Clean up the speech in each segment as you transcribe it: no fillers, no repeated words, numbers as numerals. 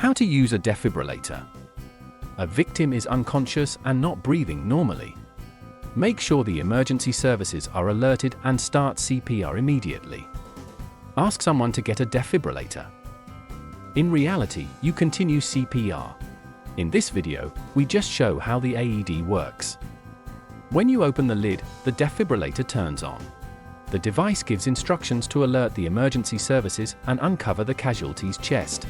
How to use a defibrillator. A victim is unconscious and not breathing normally. Make sure the emergency services are alerted and start CPR immediately. Ask someone to get a defibrillator. In reality, you continue CPR. In this video, we just show how the AED works. When you open the lid, the defibrillator turns on. The device gives instructions to alert the emergency services and uncover the casualty's chest.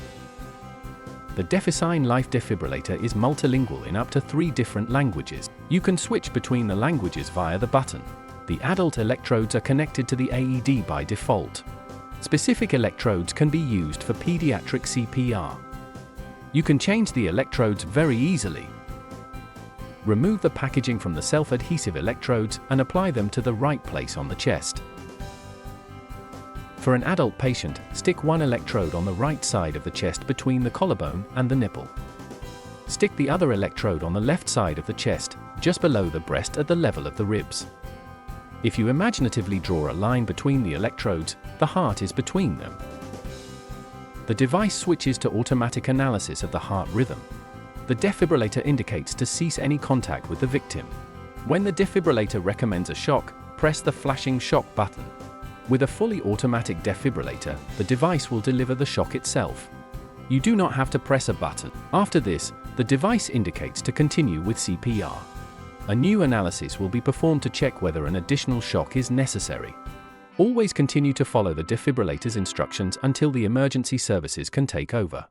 The DefiSign LIFE defibrillator is multilingual in up to 3 different languages. You can switch between the languages via the button. The adult electrodes are connected to the AED by default. Specific electrodes can be used for pediatric CPR. You can change the electrodes very easily. Remove the packaging from the self-adhesive electrodes and apply them to the right place on the chest. For an adult patient, stick one electrode on the right side of the chest between the collarbone and the nipple. Stick the other electrode on the left side of the chest, just below the breast at the level of the ribs. If you imaginatively draw a line between the electrodes, the heart is between them. The device switches to automatic analysis of the heart rhythm. The defibrillator indicates to cease any contact with the victim. When the defibrillator recommends a shock, press the flashing shock button. With a fully automatic defibrillator, the device will deliver the shock itself. You do not have to press a button. After this, the device indicates to continue with CPR. A new analysis will be performed to check whether an additional shock is necessary. Always continue to follow the defibrillator's instructions until the emergency services can take over.